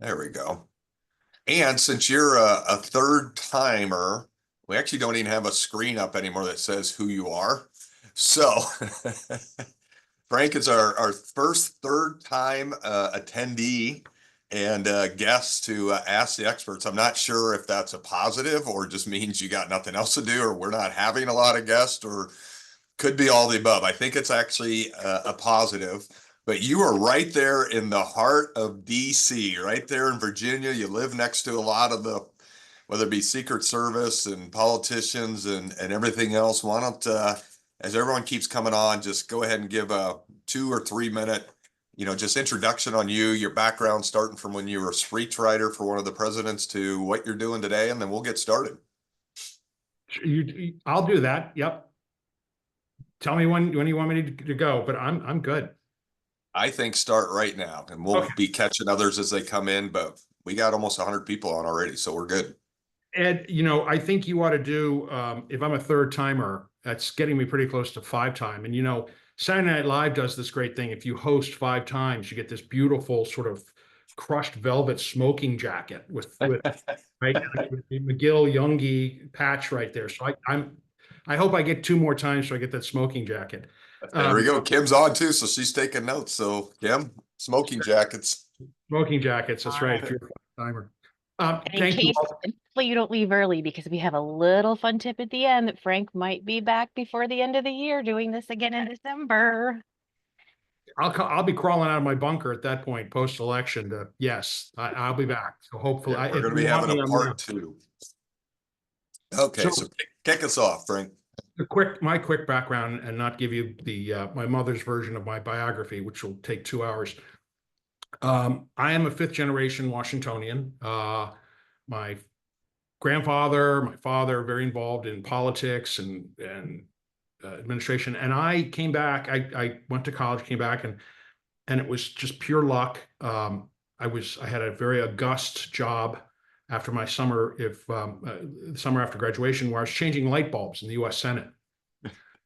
There we go. And since you're a third timer, we actually don't even have a screen up anymore that says who you are. So Frank is our first third time attendee and guest to Ask the Experts. I'm not sure if that's a positive or just means you got nothing else to do or we're not having a lot of guests or could be all the above. I think it's actually a positive. But you are right there in the heart of DC, right there in Virginia. You live next to a lot of the, whether it be Secret Service and politicians and everything else. Why don't, as everyone keeps coming on, just go ahead and give a 2 or 3 minute, just introduction on you, your background, starting from when you were a speechwriter for one of the presidents to what you're doing today, and then we'll get started. I'll do that. Yep. Tell me when you want me to go, but I'm good. I think start right now, and we'll be catching others as they come in, but we got almost 100 people on already, so we're good. Ed, I think you ought to do, if I'm a third timer, that's getting me pretty close to 5-time. And, Saturday Night Live does this great thing. If you host 5 times, you get this beautiful sort of crushed velvet smoking jacket with right, with the McGill Junge patch right there. So I hope I get 2 more times so I get that smoking jacket. There we go. Kim's on too, so she's taking notes. So Kim, smoking jackets. Smoking jackets, that's right. If you're a timer. Thank you. Hopefully you don't leave early because we have a little fun tip at the end that Frank might be back before the end of the year doing this again in December. I'll be crawling out of my bunker at that point post-election to yes, I'll be back. So hopefully we're going to be having a part 2. Okay, so kick us off, Frank. My quick background, and not give you the my mother's version of my biography, which will take 2 hours. I am a 5th generation Washingtonian. My grandfather, my father, very involved in politics and administration. And I came back. I went to college, came back, and it was just pure luck. I had a very august job after my summer, summer after graduation, where I was changing light bulbs in the U.S. Senate.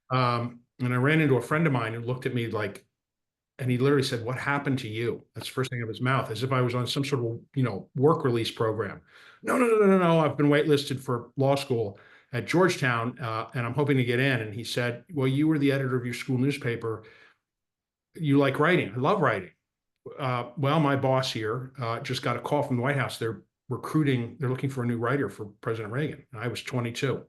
And I ran into a friend of mine who looked at me like, and he literally said, "What happened to you?" That's the first thing out of his mouth, as if I was on some sort of, work release program. No. I've been waitlisted for law school at Georgetown, and I'm hoping to get in. And he said, "Well, you were the editor of your school newspaper. You like writing." "I love writing." Well, my boss here just got a call from the White House. They're looking for a new writer for President Reagan. And I was 22.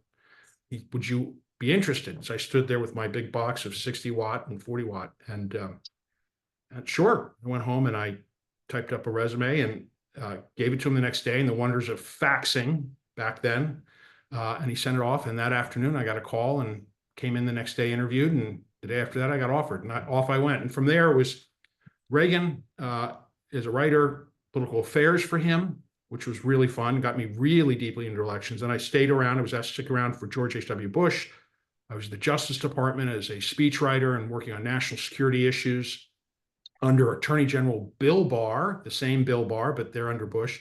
"Would you be interested?" So I stood there with my big box of 60 watt and 40 watt. And sure, I went home and I typed up a resume and gave it to him the next day, and the wonders of faxing back then. And he sent it off. And that afternoon, I got a call and came in the next day, interviewed. And the day after that, I got offered. And off I went. And from there, it was Reagan as a writer, political affairs for him, which was really fun, got me really deeply into elections. And I stayed around. I was asked to stick around for George H.W. Bush. I was in the Justice Department as a speechwriter and working on national security issues under Attorney General Bill Barr, the same Bill Barr, but they're under Bush.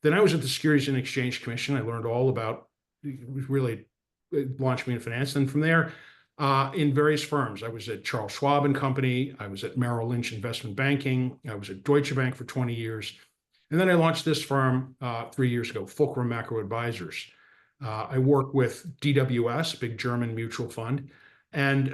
Then I was at the Securities and Exchange Commission. I learned all about, it launched me in finance. And from there, in various firms, I was at Charles Schwab and Company. I was at Merrill Lynch Investment Banking. I was at Deutsche Bank for 20 years. And then I launched this firm 3 years ago, Fulcrum Macro Advisors. I work with DWS, big German mutual fund, and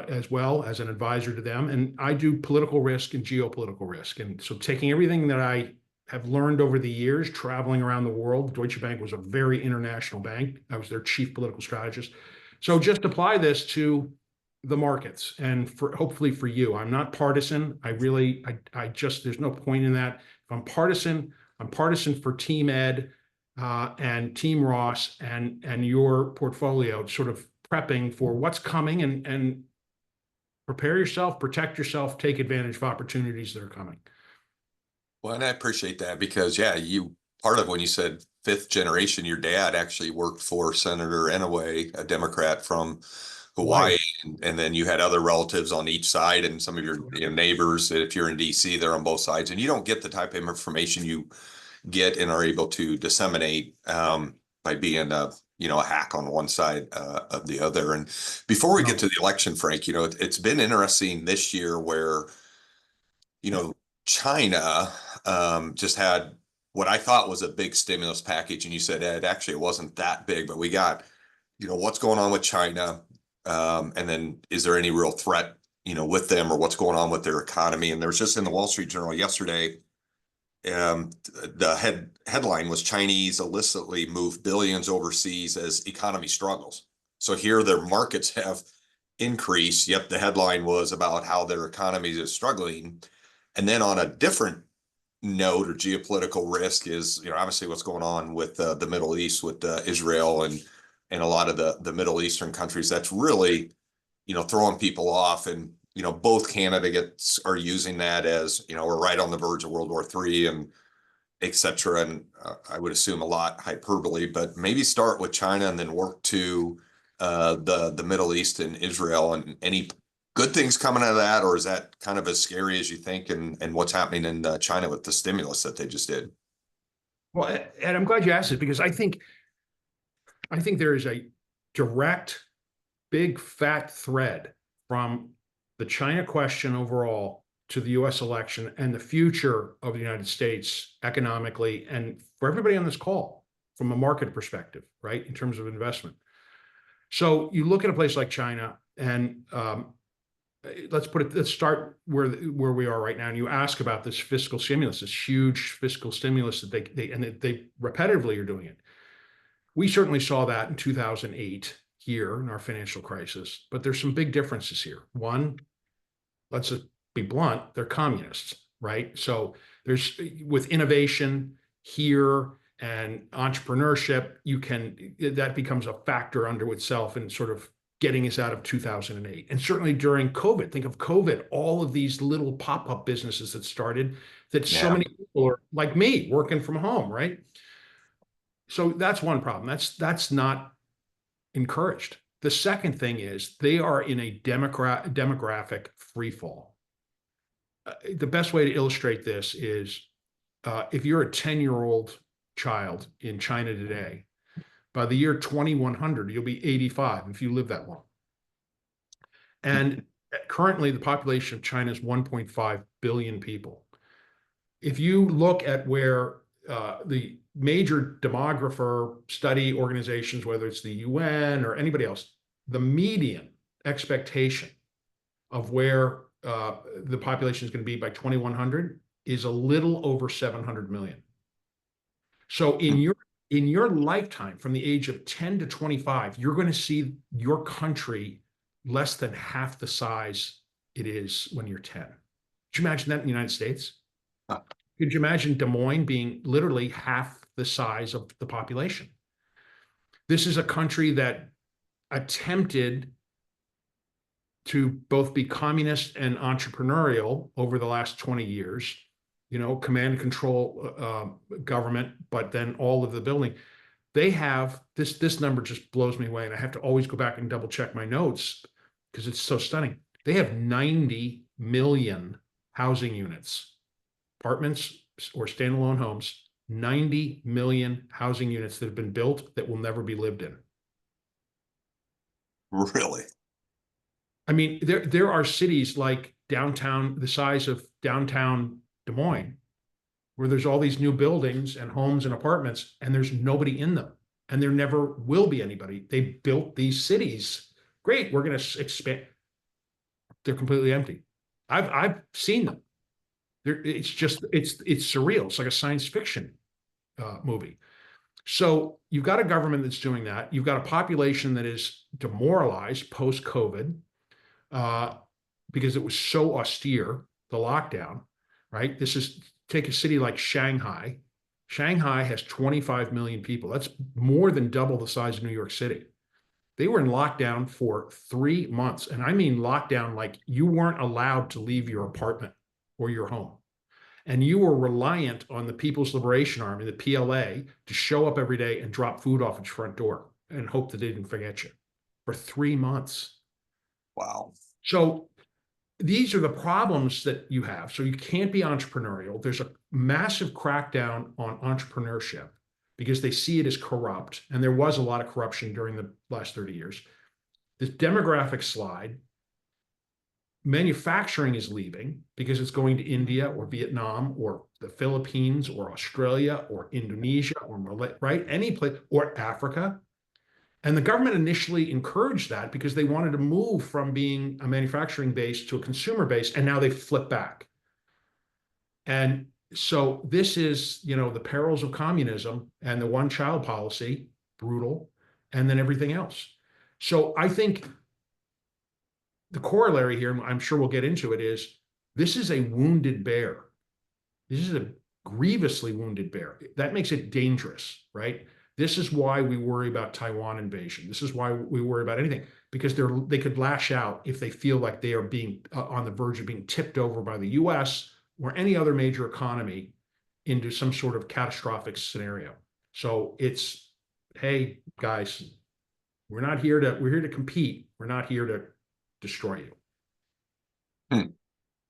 as well as an advisor to them. And I do political risk and geopolitical risk. And so taking everything that I have learned over the years, traveling around the world, Deutsche Bank was a very international bank. I was their chief political strategist. So just apply this to the markets and hopefully for you. I'm not partisan. There's no point in that. If I'm partisan for Team Ed and Team Ross and your portfolio, sort of prepping for what's coming and prepare yourself, protect yourself, take advantage of opportunities that are coming. Well, and I appreciate that because, part of when you said 5th generation, your dad actually worked for Senator Inouye, a Democrat from Hawaii, and then you had other relatives on each side and some of your neighbors. If you're in DC, they're on both sides, and you don't get the type of information you get and are able to disseminate by being a hack on one side of the other. And before we get to the election, Frank, it's been interesting this year where, China just had what I thought was a big stimulus package, and you said, Ed, actually it wasn't that big, but we got, what's going on with China, and then is there any real threat, with them, or what's going on with their economy? And there was just in the Wall Street Journal yesterday, the headline was Chinese illicitly move billions overseas as economy struggles. So here their markets have increased, yet the headline was about how their economy is struggling. And then on a different note or geopolitical risk is, obviously what's going on with the Middle East with Israel and a lot of the Middle Eastern countries. That's really, throwing people off. And, both candidates are using that as, we're right on the verge of World War III and et cetera. And I would assume a lot hyperbole, but maybe start with China and then work to the Middle East and Israel, and any good things coming out of that, or is that kind of as scary as you think? And what's happening in China with the stimulus that they just did? Well, and I'm glad you asked it, because I think there is a direct, big fat thread from the China question overall to the US election and the future of the United States economically, and for everybody on this call from a market perspective, right, in terms of investment. So you look at a place like China, and let's start where we are right now. And you ask about this fiscal stimulus, this huge fiscal stimulus that they repetitively are doing it. We certainly saw that in 2008 here in our financial crisis, but there's some big differences here. One, let's just be blunt, they're communists, right? So there's, with innovation here and entrepreneurship, that becomes a factor unto itself in sort of getting us out of 2008. And certainly during COVID, think of COVID, all of these little pop-up businesses that started, that so many people are like me working from home, right? So that's one problem. That's not encouraged. The second thing is they are in a demographic free fall. The best way to illustrate this is if you're a 10-year-old child in China today, by the year 2100, you'll be 85 if you live that long. And currently, the population of China is 1.5 billion people. If you look at where the major demographer study organizations, whether it's the UN or anybody else, the median expectation of where the population is going to be by 2100 is a little over 700 million. So in your lifetime, from the age of 10 to 25, you're going to see your country less than half the size it is when you're 10. Could you imagine that in the United States? Could you imagine Des Moines being literally half the size of the population? This is a country that attempted to both be communist and entrepreneurial over the last 20 years, command and control government, but then all of the building. They have this number just blows me away. And I have to always go back and double check my notes because it's so stunning. They have 90 million housing units, apartments or standalone homes, 90 million housing units that have been built that will never be lived in. Really? I mean, there are cities like downtown, the size of downtown Des Moines, where there's all these new buildings and homes and apartments, and there's nobody in them. And there never will be anybody. They built these cities. Great, we're going to expand. They're completely empty. I've seen them. It's surreal. It's like a science fiction movie. So you've got a government that's doing that. You've got a population that is demoralized post-COVID because it was so austere, the lockdown, right? Take a city like Shanghai. Shanghai has 25 million people. That's more than double the size of New York City. They were in lockdown for 3 months. And I mean lockdown like you weren't allowed to leave your apartment or your home. And you were reliant on the People's Liberation Army, the PLA, to show up every day and drop food off at your front door and hope that they didn't forget you for 3 months. Wow. So these are the problems that you have. So you can't be entrepreneurial. There's a massive crackdown on entrepreneurship because they see it as corrupt. And there was a lot of corruption during the last 30 years. This demographic slide, manufacturing is leaving because it's going to India or Vietnam or the Philippines or Australia or Indonesia or Malay, right? Any place, or Africa. And the government initially encouraged that because they wanted to move from being a manufacturing base to a consumer base, and now they flip back. And so this is, the perils of communism and the one-child policy, brutal, and then everything else. So I think the corollary here, and I'm sure we'll get into it, is this is a wounded bear. This is a grievously wounded bear. That makes it dangerous, right? This is why we worry about Taiwan invasion. This is why we worry about anything, because they could lash out if they feel like they are being on the verge of being tipped over by the US or any other major economy into some sort of catastrophic scenario. So it's, hey, guys, we're here to compete. We're not here to destroy you. And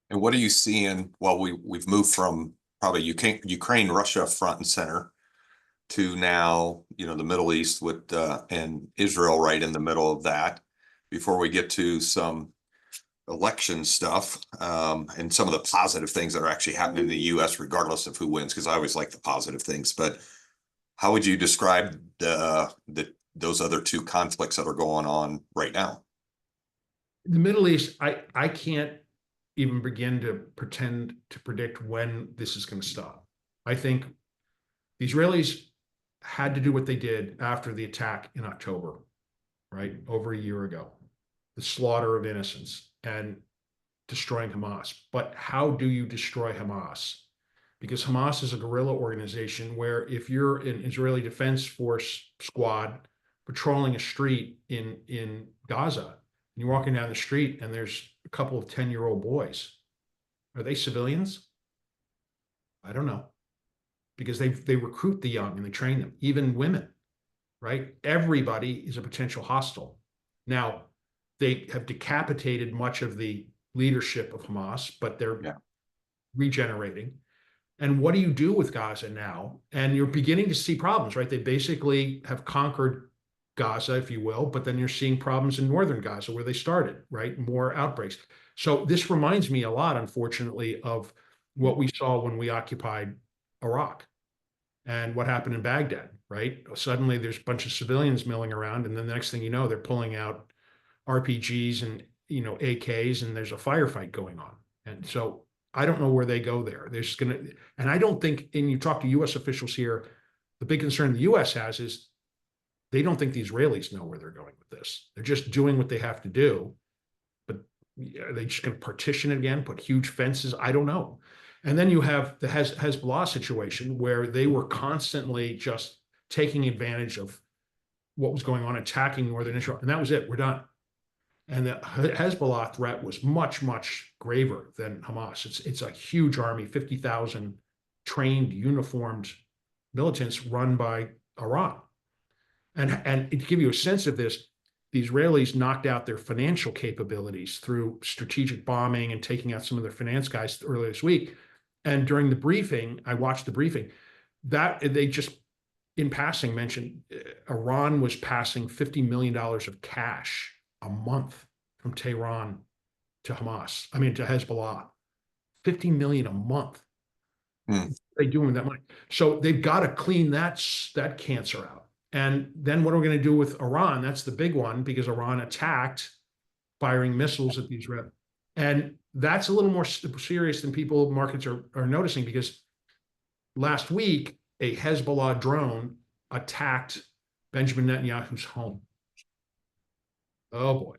what are you seeing? Well, we've moved from probably Ukraine, Russia front and center to now, the Middle East with and Israel right in the middle of that, before we get to some election stuff and some of the positive things that are actually happening in the US, regardless of who wins, because I always like the positive things. But how would you describe those other two conflicts that are going on right now? The Middle East, I can't even begin to pretend to predict when this is going to stop. I think the Israelis had to do what they did after the attack in October, right? Over a year ago, the slaughter of innocents and destroying Hamas. But how do you destroy Hamas? Because Hamas is a guerrilla organization where if you're an Israeli Defense Force squad patrolling a street in Gaza, and you're walking down the street and there's a couple of 10-year-old boys, are they civilians? I don't know. Because they recruit the young and they train them, even women, right? Everybody is a potential hostile. Now, they have decapitated much of the leadership of Hamas, but they're regenerating. And what do you do with Gaza now? And you're beginning to see problems, right? They basically have conquered Gaza, if you will, but then you're seeing problems in northern Gaza where they started, right? More outbreaks. So this reminds me a lot, unfortunately, of what we saw when we occupied Iraq and what happened in Baghdad, right? Suddenly there's a bunch of civilians milling around, and then the next thing you know, they're pulling out RPGs and AKs, and there's a firefight going on. And so I don't know where they go there. And I don't think, and you talk to US officials here, the big concern the US has is they don't think the Israelis know where they're going with this. They're just doing what they have to do. But are they just going to partition it again, put huge fences? I don't know. And then you have the Hezbollah situation where they were constantly just taking advantage of what was going on, attacking northern Israel. And that was it. We're done. And the Hezbollah threat was much, much graver than Hamas. It's a huge army, 50,000 trained, uniformed militants run by Iran. And to give you a sense of this, the Israelis knocked out their financial capabilities through strategic bombing and taking out some of their finance guys earlier this week. And during the briefing, I watched the briefing, that they just in passing mentioned Iran was passing $50 million of cash a month from Tehran to Hezbollah. 50 million a month. They doing that money. So they've got to clean that cancer out. And then what are we going to do with Iran? That's the big one, because Iran attacked, firing missiles at the Israel. And that's a little more serious than markets are noticing, because last week, a Hezbollah drone attacked Benjamin Netanyahu's home. Oh boy.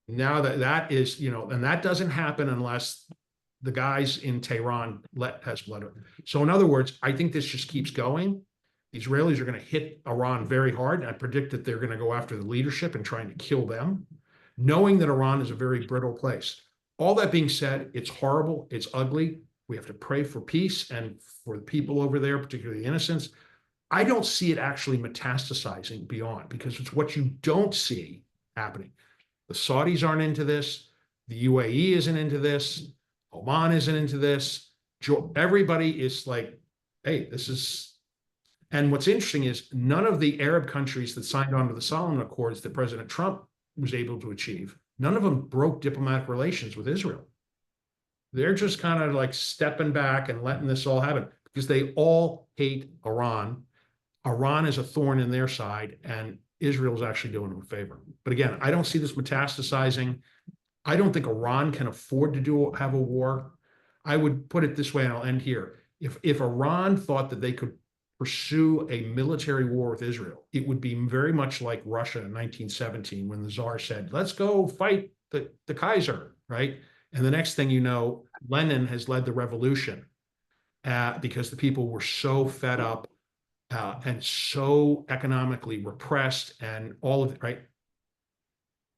Now that is, and that doesn't happen unless the guys in Tehran let Hezbollah. So in other words, I think this just keeps going. The Israelis are going to hit Iran very hard. And I predict that they're going to go after the leadership and trying to kill them, knowing that Iran is a very brittle place. All that being said, it's horrible. It's ugly. We have to pray for peace and for the people over there, particularly the innocents. I don't see it actually metastasizing beyond, because it's what you don't see happening. The Saudis aren't into this. The UAE isn't into this. Oman isn't into this. Everybody is like, hey, this is. And what's interesting is none of the Arab countries that signed on to the Solomon Accords that President Trump was able to achieve none of them broke diplomatic relations with Israel. They're just kind of like stepping back and letting this all happen because they all hate Iran. Iran is a thorn in their side, and Israel is actually doing them a favor. But again, I don't see this metastasizing. I don't think Iran can afford to have a war. I would put it this way, and I'll end here. If Iran thought that they could pursue a military war with Israel, it would be very much like Russia in 1917 when the Tsar said, let's go fight the Kaiser, right? And the next thing you know, Lenin has led the revolution because the people were so fed up and so economically repressed and all of it, right?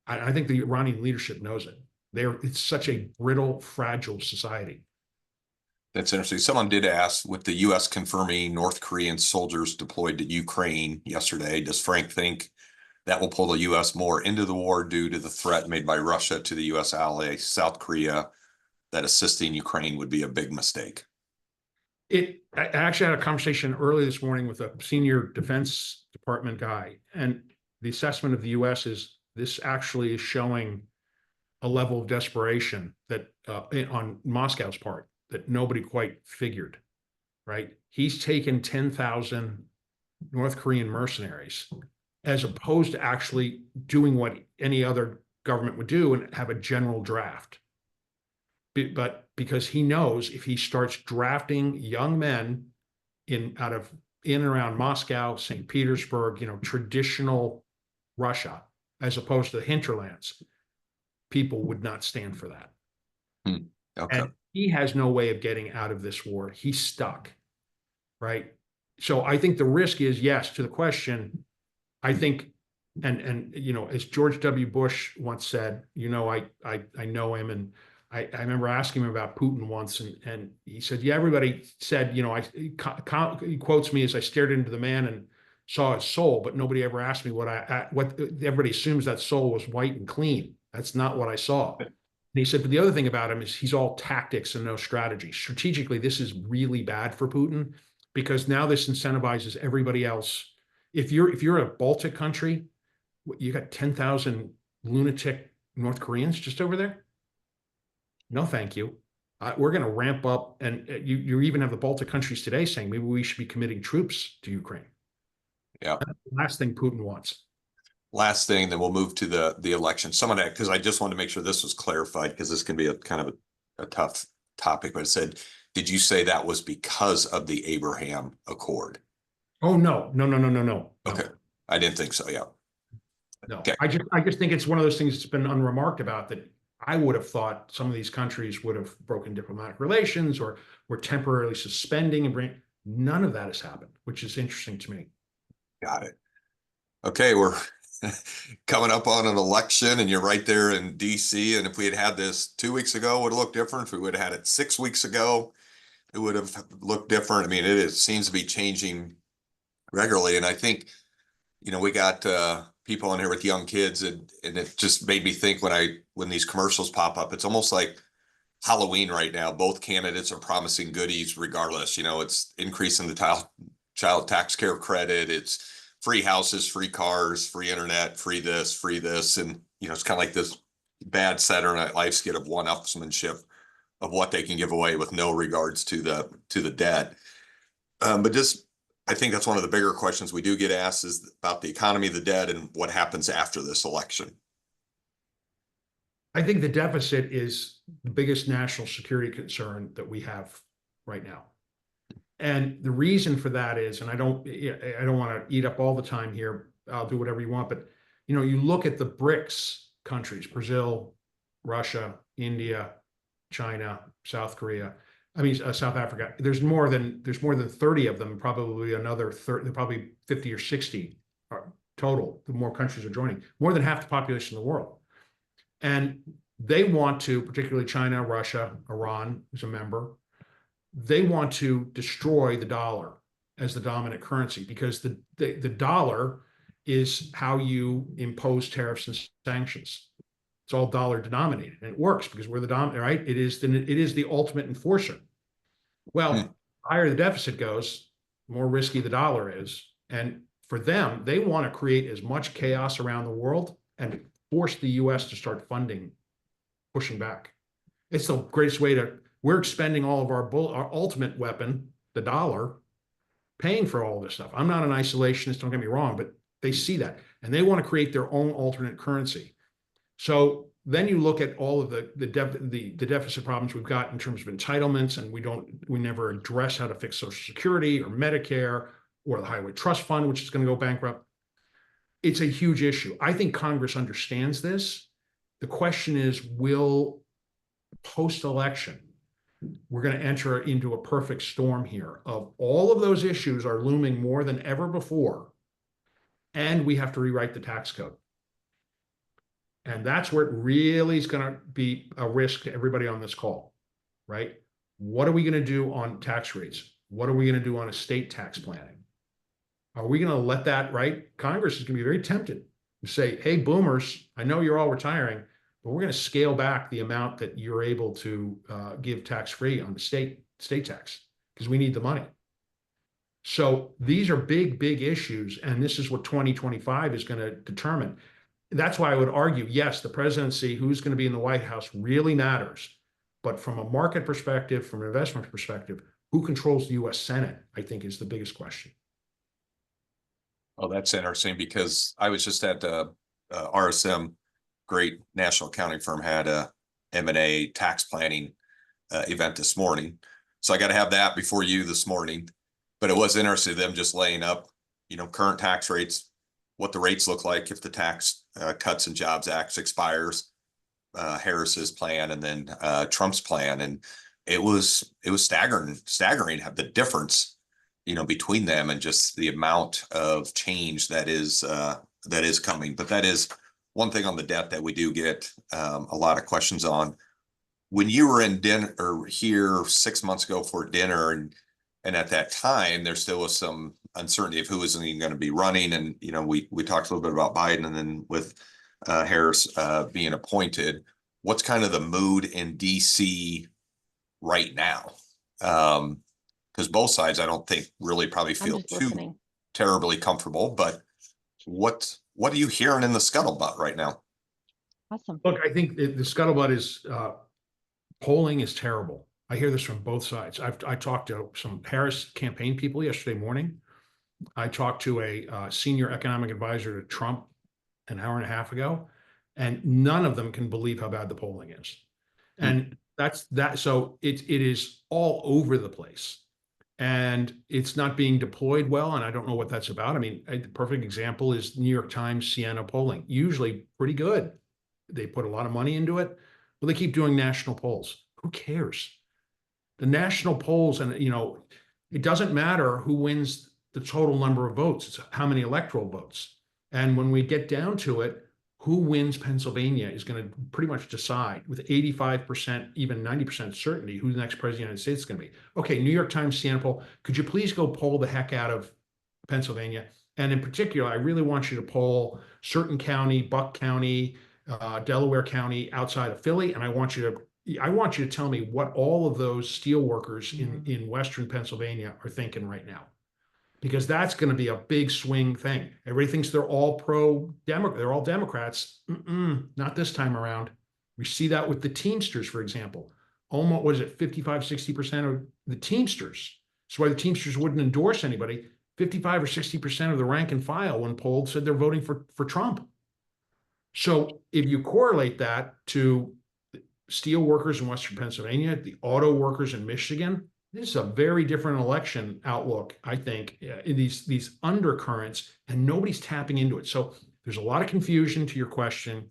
I think the Iranian leadership knows it. It's such a brittle, fragile society. That's interesting. Someone did ask, with the U.S. confirming North Korean soldiers deployed to Ukraine yesterday, does Frank think that will pull the U.S. more into the war due to the threat made by Russia to the U.S. ally, South Korea, that assisting Ukraine would be a big mistake? I actually had a conversation early this morning with a senior Defense Department guy, and the assessment of the U.S. is this actually is showing a level of desperation that on Moscow's part that nobody quite figured, right? He's taken 10,000 North Korean mercenaries as opposed to actually doing what any other government would do and have a general draft. But because he knows if he starts drafting young men in and around Moscow, St. Petersburg, traditional Russia, as opposed to the hinterlands, people would not stand for that. Okay. And he has no way of getting out of this war. He's stuck, right? So I think the risk is, yes, to the question, I think, and as George W. Bush once said, I know him, and I remember asking him about Putin once, and he said, yeah, everybody said, he quotes me as I stared into the man and saw his soul, but nobody ever asked me what everybody assumes that soul was white and clean. That's not what I saw. And he said, but the other thing about him is he's all tactics and no strategy. Strategically, this is really bad for Putin because now this incentivizes everybody else. If you're a Baltic country, you got 10,000 lunatic North Koreans just over there. No, thank you. We're going to ramp up, and you even have the Baltic countries today saying maybe we should be committing troops to Ukraine. Yeah. That's the last thing Putin wants. Last thing, then we'll move to the election. Someone, because I just wanted to make sure this was clarified, because this can be a kind of a tough topic, but it said, did you say that was because of the Abraham Accord? Oh, no. Okay. I didn't think so. Yeah. No, Okay. I just think it's one of those things that's been unremarked about that I would have thought some of these countries would have broken diplomatic relations or were temporarily suspending none of that has happened, which is interesting to me. Got it. Okay. We're coming up on an election, and you're right there in DC. And if we had this 2 weeks ago, it would have looked different. If we would have had it 6 weeks ago, it would have looked different. I mean, it seems to be changing regularly. And I think, we got people on here with young kids, and it just made me think when these commercials pop up, it's almost like Halloween right now. Both candidates are promising goodies regardless. It's increasing the child tax care credit. It's free houses, free cars, free internet, free this. And, it's kind of like this bad Saturday Night Live skit of one-upsmanship of what they can give away with no regards to the debt. But just, I think that's one of the bigger questions we do get asked is about the economy, the debt, and what happens after this election. I think the deficit is the biggest national security concern that we have right now. And the reason for that is, and I don't want to eat up all the time here. I'll do whatever you want, but you look at the BRICS countries, Brazil, Russia, India, China, South Korea. South Africa. There's more than 30 of them. Probably another 30. Probably 50 or 60 total. The more countries are joining, more than half the population of the world, and they want to, particularly China, Russia, Iran, who's a member. They want to destroy the dollar as the dominant currency because the dollar is how you impose tariffs and sanctions. It's all dollar denominated, and it works because we're the dominant, right? It is the ultimate enforcer. Well, higher the deficit goes, the more risky the dollar is. And for them, they want to create as much chaos around the world and force the US to start pushing back. It's the greatest way we're expending all of our ultimate weapon, the dollar, paying for all this stuff. I'm not an isolationist, don't get me wrong, but they see that and they want to create their own alternate currency. So then you look at all of the deficit problems we've got in terms of entitlements, and we never address how to fix Social Security or Medicare or the Highway Trust Fund, which is going to go bankrupt. It's a huge issue. I think Congress understands this. The question is, will post-election, we're going to enter into a perfect storm here of all of those issues are looming more than ever before, and we have to rewrite the tax code. And that's where it really is going to be a risk to everybody on this call, right? What are we going to do on tax rates? What are we going to do on estate tax planning? Are we going to let that, right? Congress is going to be very tempted to say, hey, boomers, I know you're all retiring, but we're going to scale back the amount that you're able to give tax-free on the state tax because we need the money. So these are big, big issues. And this is what 2025 is going to determine. That's why I would argue, yes, the presidency, who's going to be in the White House really matters. But from a market perspective, from an investment perspective, who controls the US Senate, I think is the biggest question. Oh, that's interesting because I was just at RSM, great national accounting firm, had a M&A tax planning event this morning. So I got to have that before you this morning. But it was interesting, them just laying up, current tax rates, what the rates look like if the Tax Cuts and Jobs Act expires, Harris's plan, and then Trump's plan. And it was staggering the difference, between them and just the amount of change that is coming. But that is one thing on the debt that we do get a lot of questions on. When you were in dinner or here 6 months ago for dinner, and at that time, there still was some uncertainty of who was even going to be running. And, we talked a little bit about Biden, and then with Harris being appointed, what's kind of the mood in DC right now? Because both sides, I don't think really probably feel too terribly comfortable, but what are you hearing in the scuttlebutt right now? Awesome. Look, I think the scuttlebutt is polling is terrible. I hear this from both sides. I talked to some Harris campaign people yesterday morning. I talked to a senior economic advisor to Trump an hour and a half ago, and none of them can believe how bad the polling is. And that's that. So it is all over the place, and it's not being deployed well. And I don't know what that's about. I mean, the perfect example is New York Times Siena polling, usually pretty good. They put a lot of money into it, but they keep doing national polls. Who cares? The national polls, and it doesn't matter who wins the total number of votes. It's how many electoral votes. And when we get down to it, who wins Pennsylvania is going to pretty much decide with 85%, even 90% certainty who the next president of the United States is going to be. Okay, New York Times Siena poll, could you please go poll the heck out of Pennsylvania? And in particular, I really want you to poll certain county, Buck County, Delaware County outside of Philly. And I want you to tell me what all of those steel workers in Western Pennsylvania are thinking right now, because that's going to be a big swing thing. Everybody thinks they're all pro-Democrat. They're all Democrats. Not this time around. We see that with the Teamsters, for example. Almost, what is it, 55, 60% of the Teamsters. That's why the Teamsters wouldn't endorse anybody. 55 or 60% of the rank and file, when polled, said they're voting for Trump. So if you correlate that to steel workers in Western Pennsylvania, the auto workers in Michigan, this is a very different election outlook, I think, in these undercurrents, and nobody's tapping into it. So there's a lot of confusion to your question.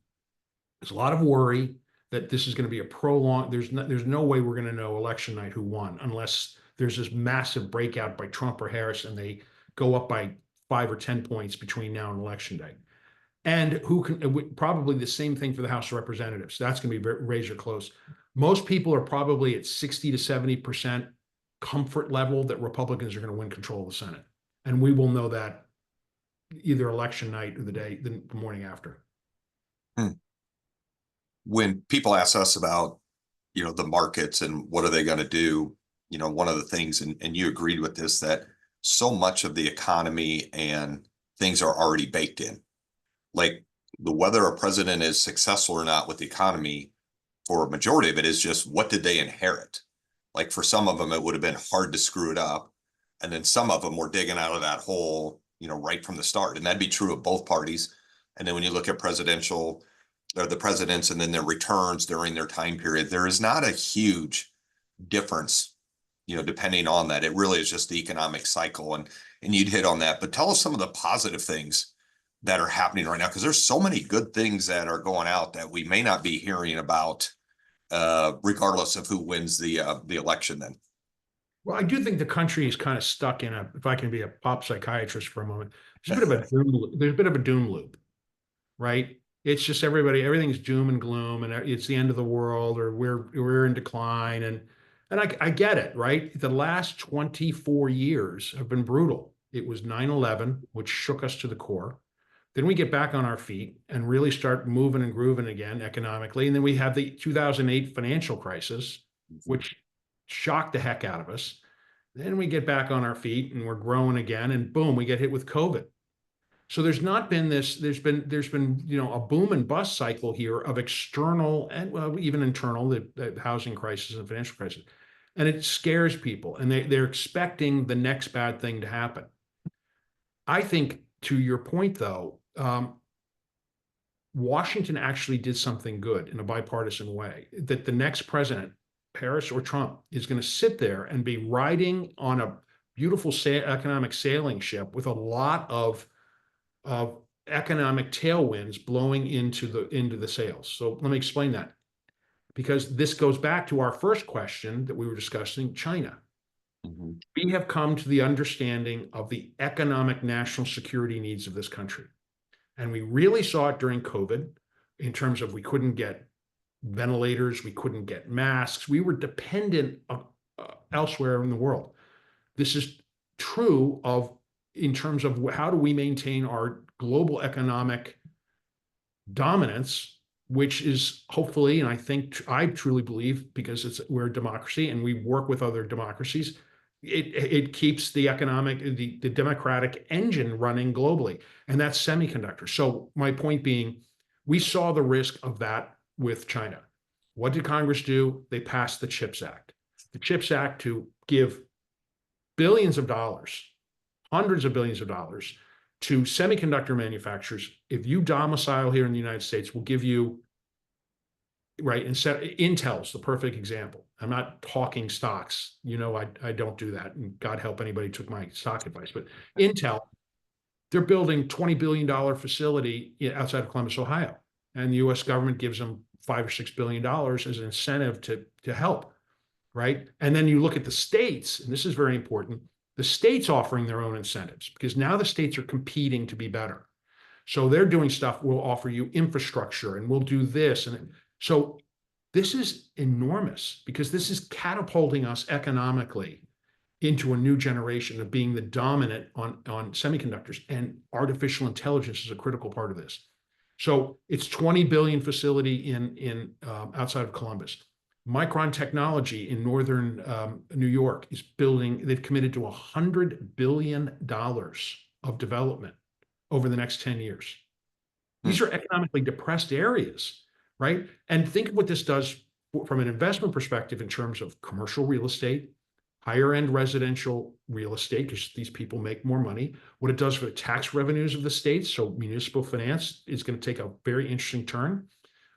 There's a lot of worry that this is going to be a prolonged, there's no way we're going to know election night who won unless there's this massive breakout by Trump or Harris and they go up by 5 or 10 points between now and election day. And who can, probably the same thing for the House of Representatives. That's going to be razor close. Most people are probably at 60 to 70% comfort level that Republicans are going to win control of the Senate. And we will know that either election night or the morning after. When people ask us about, the markets and what are they going to do, one of the things, and you agreed with this, that so much of the economy and things are already baked in. Like whether a president is successful or not with the economy, for a majority of it is just what did they inherit? Like for some of them, it would have been hard to screw it up. And then some of them were digging out of that hole, right from the start. And that'd be true of both parties. And then when you look at presidential or the presidents and then their returns during their time period, there is not a huge difference, depending on that. It really is just the economic cycle. And you'd hit on that. But tell us some of the positive things that are happening right now, because there's so many good things that are going out that we may not be hearing about, regardless of who wins the election then. Well, I do think the country is kind of stuck in if I can be a pop psychiatrist for a moment, there's a bit of a doom loop. There's a bit of a doom loop, right? It's just everything's doom and gloom, and it's the end of the world, or we're in decline, and I get it, right? The last 24 years have been brutal. It was 9/11, which shook us to the core. Then we get back on our feet and really start moving and grooving again economically. And then we have the 2008 financial crisis, which shocked the heck out of us. Then we get back on our feet and we're growing again, and boom, we get hit with COVID. So there's not been this, there's been, a boom and bust cycle here of external and even internal, the housing crisis and financial crisis. And it scares people, and they're expecting the next bad thing to happen. I think, to your point though, Washington actually did something good in a bipartisan way, that the next president, Harris or Trump, is going to sit there and be riding on a beautiful economic sailing ship with a lot of economic tailwinds blowing into the sails. So let me explain that, because this goes back to our first question that we were discussing, China. Mm-hmm. We have come to the understanding of the economic national security needs of this country. And we really saw it during COVID in terms of we couldn't get ventilators, we couldn't get masks. We were dependent elsewhere in the world. This is true in terms of how do we maintain our global economic dominance, which is hopefully, and I truly believe, because we're a democracy and we work with other democracies, it keeps the the democratic engine running globally, and that's semiconductors. So my point being, we saw the risk of that with China. What did Congress do? They passed the CHIPS Act. The CHIPS Act to give billions of dollars, hundreds of billions of dollars to semiconductor manufacturers. If you domicile here in the United States, we'll give you, right, Intel's the perfect example. I'm not talking stocks. I don't do that. And God help anybody who took my stock advice. But Intel, they're building $20 billion facility outside of Columbus, Ohio. And the U.S. government gives them $5 or $6 billion as an incentive to help, right? And then you look at the states, and this is very important, the states offering their own incentives, because now the states are competing to be better. So they're doing stuff. We'll offer you infrastructure and we'll do this. And so this is enormous, because this is catapulting us economically into a new generation of being the dominant on semiconductors, and artificial intelligence is a critical part of this. So it's 20 billion facility in outside of Columbus. Micron Technology in northern New York is building. They've committed to $100 billion of development over the next 10 years. These are economically depressed areas, right? And think of what this does from an investment perspective in terms of commercial real estate, higher end residential real estate, because these people make more money, what it does for the tax revenues of the states. So municipal finance is going to take a very interesting turn.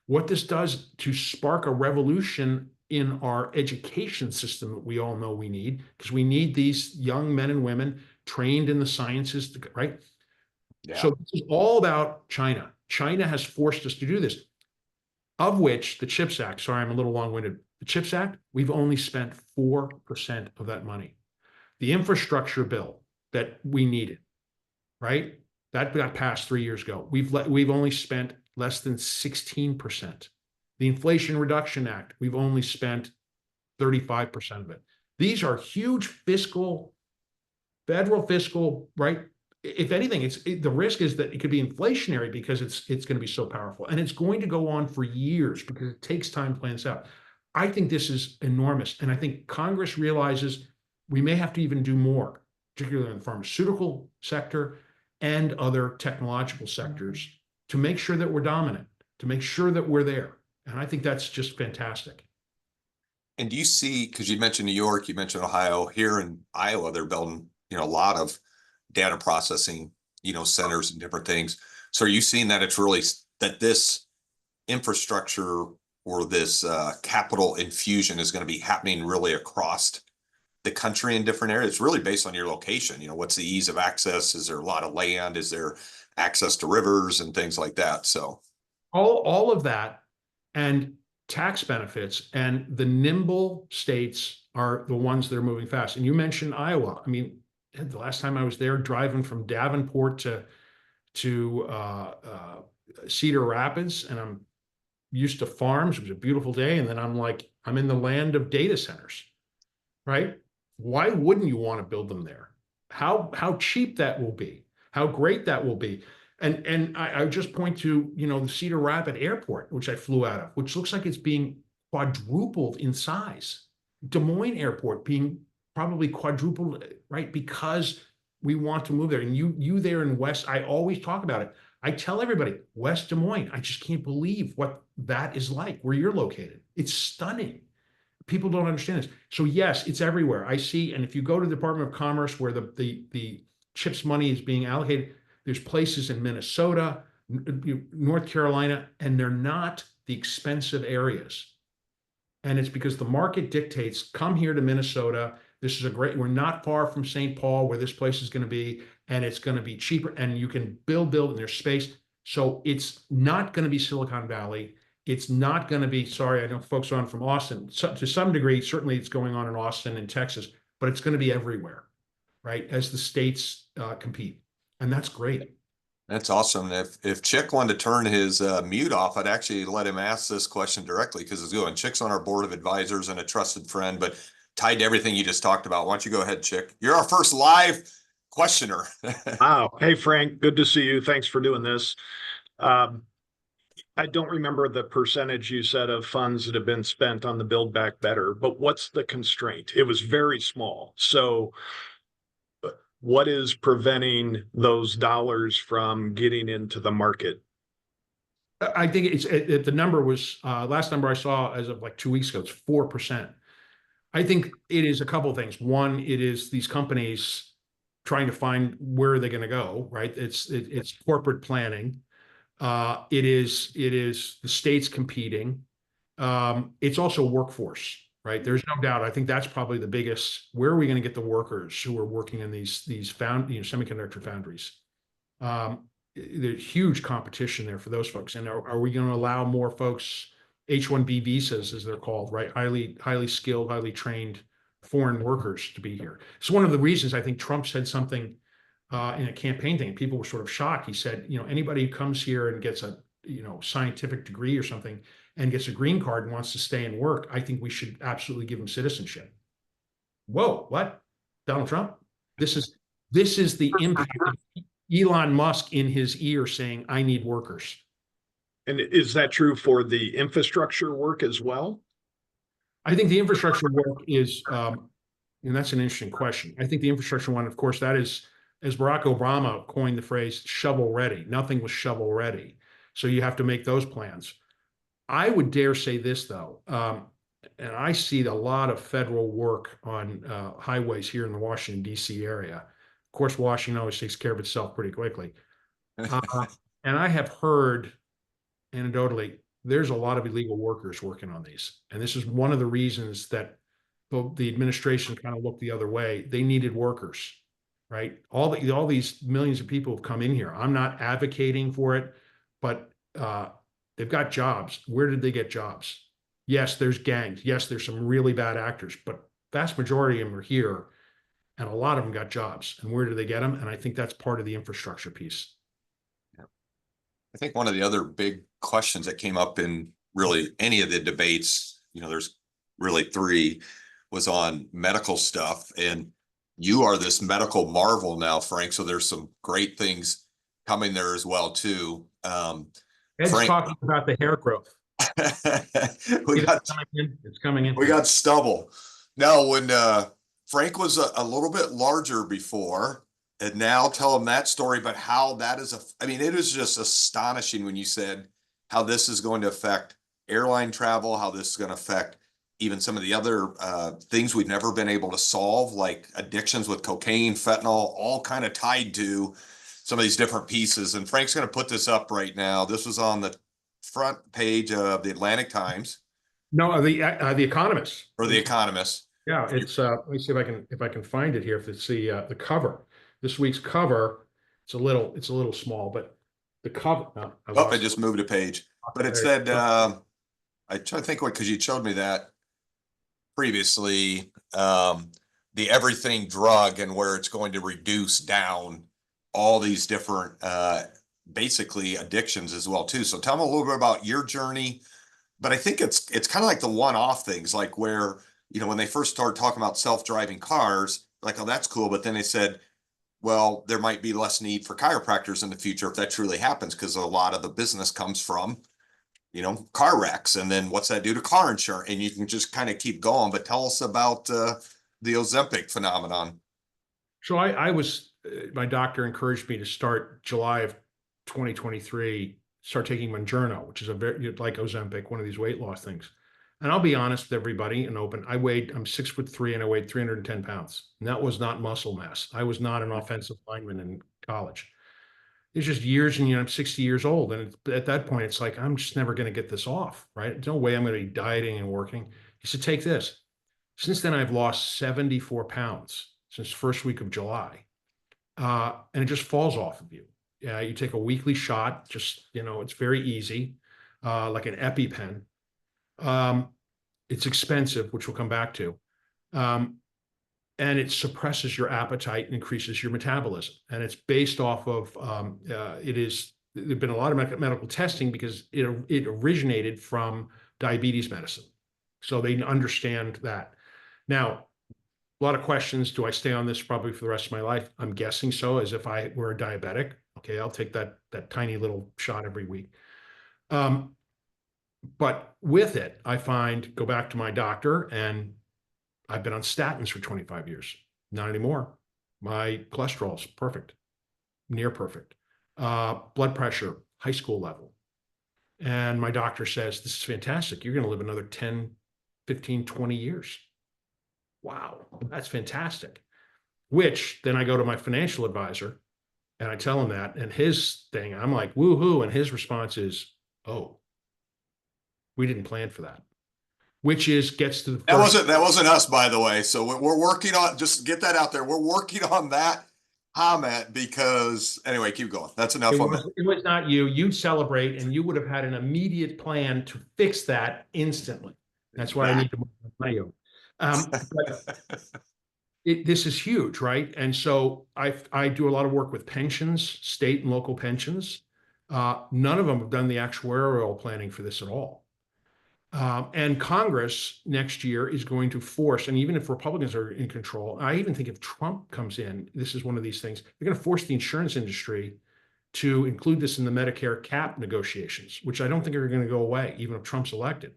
What this does to spark a revolution in our education system that we all know we need, because we need these young men and women trained in the sciences, right? Yeah. So this is all about China. China has forced us to do this, of which the CHIPS Act, sorry, I'm a little long-winded. The CHIPS Act, we've only spent 4% of that money. The infrastructure bill that we needed, right? That got passed 3 years ago. We've only spent less than 16%. The Inflation Reduction Act, we've only spent 35% of it. These are huge federal fiscal, right? If anything, the risk is that it could be inflationary because it's going to be so powerful, and it's going to go on for years because it takes time to plan this out. I think this is enormous, and I think Congress realizes we may have to even do more, particularly in the pharmaceutical sector and other technological sectors, to make sure that we're dominant, to make sure that we're there. And I think that's just fantastic. And do you see, because you mentioned New York, you mentioned Ohio, here in Iowa, they're building, a lot of data processing, centers and different things. So are you seeing that it's really that this infrastructure or this capital infusion is going to be happening really across the country in different areas? It's really based on your location. What's the ease of access? Is there a lot of land? Is there access to rivers and things like that? So all of that, and tax benefits, and the nimble states are the ones that are moving fast. And you mentioned Iowa. I mean, the last time I was there, driving from Davenport to Cedar Rapids, and I'm used to farms. It was a beautiful day, and then I'm in the land of data centers, right? Why wouldn't you want to build them there? How cheap that will be, how great that will be. And I just point to, the Cedar Rapids Airport, which I flew out of, which looks like it's being quadrupled in size. Des Moines Airport being probably quadrupled, right? Because we want to move there. And you there in West, I always talk about it. I tell everybody, West Des Moines, I just can't believe what that is like where you're located. It's stunning. People don't understand this. So yes, it's everywhere. I see, and if you go to the Department of Commerce where the CHIPS money is being allocated, there's places in Minnesota, North Carolina, and they're not the expensive areas. And it's because the market dictates, come here to Minnesota. This is we're not far from St. Paul where this place is going to be, and it's going to be cheaper, and you can build, and there's space. So it's not going to be Silicon Valley. It's not going to be, sorry, I know folks are on from Austin. So, to some degree, certainly it's going on in Austin and Texas, but it's going to be everywhere, right? As the states compete. And that's great. that's awesome. If Chick wanted to turn his mute off, I'd actually let him ask this question directly because it's good. Chick's on our board of advisors and a trusted friend, but tied to everything you just talked about. Why don't you go ahead, Chick? You're our first live questioner. Wow. Hey, Frank, good to see you. Thanks for doing this. I don't remember the percentage you said of funds that have been spent on the Build Back Better, but what's the constraint? It was very small. So what is preventing those dollars from getting into the market? I think the number was, last number I saw as of like 2 weeks ago, it's 4%. I think it is a couple of things. One, it is these companies trying to find where are they going to go, right? It's corporate planning. It is the states competing. It's also workforce, right? There's no doubt. I think that's probably the biggest. Where are we going to get the workers who are working in these semiconductor foundries? There's huge competition there for those folks. And are we going to allow more folks, H-1B visas, as they're called, right? Highly skilled, highly trained foreign workers to be here. It's one of the reasons I think Trump said something in a campaign thing. People were sort of shocked. He said, anybody who comes here and gets a, scientific degree or something and gets a green card and wants to stay and work, I think we should absolutely give them citizenship. Whoa, what? Donald Trump? This is the impact of Elon Musk in his ear saying, I need workers. And is that true for the infrastructure work as well? I think the infrastructure work is, and that's an interesting question. I think the infrastructure one, of course, that is, as Barack Obama coined the phrase, shovel ready. Nothing was shovel ready. So you have to make those plans. I would dare say this, though, and I see a lot of federal work on highways here in the Washington, D.C. area. Of course, Washington always takes care of itself pretty quickly. And I have heard anecdotally, there's a lot of illegal workers working on these. And this is one of the reasons that the administration kind of looked the other way. They needed workers, right? All these millions of people have come in here. I'm not advocating for it, but they've got jobs. Where did they get jobs? Yes, there's gangs. Yes, there's some really bad actors, but vast majority of them are here, and a lot of them got jobs. And where do they get them? And I think that's part of the infrastructure piece. Yeah. I think one of the other big questions that came up in really any of the debates, there's really three, was on medical stuff. And you are this medical marvel now, Frank. So there's some great things coming there as well, too. Ed's Frank, talking about the hair growth. It's coming in. We got stubble. Now, when Frank was a little bit larger before, And now tell them that story, but how that is I mean, it is just astonishing when you said how this is going to affect airline travel, how this is going to affect even some of the other things we've never been able to solve, like addictions with cocaine, fentanyl, all kind of tied to some of these different pieces. And Frank's going to put this up right now. This was on the front page of the Atlantic Times No, the Economist. or the Economist. Yeah, it's let me see if I can find it here. If it's the cover, this week's cover, it's a little small, but the cover. Oh, I just moved a page, but it said I try to think what, because you showed me that previously, the everything drug and where it's going to reduce down all these different basically addictions as well too. So tell me a little bit about your journey. But I think it's kind of like the one-off things, like where, you know, when they first started talking about self-driving cars, like, oh, that's cool. But then they said, well, there might be less need for chiropractors in the future if that truly happens, because a lot of the business comes from, you know, car wrecks. And then what's that do to car insurance? And you can just kind of keep going. But tell us about the Ozempic phenomenon. So my doctor encouraged me to start July of 2023, start taking Mounjaro, which is like Ozempic, one of these weight loss things. And I'll be honest with everybody and open. I'm 6'3" and I weighed 310 pounds. And that was not muscle mass. I was not an offensive lineman in college. It's just years, and I'm 60 years old. And at that point, it's like, I'm just never going to get this off, right? There's no way I'm going to be dieting and working. He said, take this. Since then, I've lost 74 pounds since first week of July. And it just falls off of you. You take a weekly shot, just, it's very easy, like an EpiPen. It's expensive, which we'll come back to. And it suppresses your appetite and increases your metabolism. And it's based off of, there's been a lot of medical testing because it originated from diabetes medicine. So they understand that. Now, a lot of questions. Do I stay on this probably for the rest of my life? I'm guessing so, as if I were a diabetic. Okay, I'll take that tiny little shot every week. But with it, I go back to my doctor, and I've been on statins for 25 years. Not anymore. My cholesterol's perfect, near perfect. Blood pressure, high school level. And my doctor says, this is fantastic. You're going to live another 10, 15, 20 years. Wow, that's fantastic. Which then I go to my financial advisor and I tell him that, and his thing, I'm like, woohoo. And his response is, oh, we didn't plan for that. Which gets to the That wasn't us, by the way. So we're working on, just get that out there. We're working on that comment because anyway, keep going. That's enough on that. It was not you. You'd celebrate, and you would have had an immediate plan to fix that instantly. That's why I need to move money over. This is huge, right? And so I do a lot of work with pensions, state and local pensions. None of them have done the actuarial planning for this at all. And Congress next year is going to force, and even if Republicans are in control, I even think if Trump comes in, this is one of these things, they're going to force the insurance industry to include this in the Medicare cap negotiations, which I don't think are going to go away, even if Trump's elected.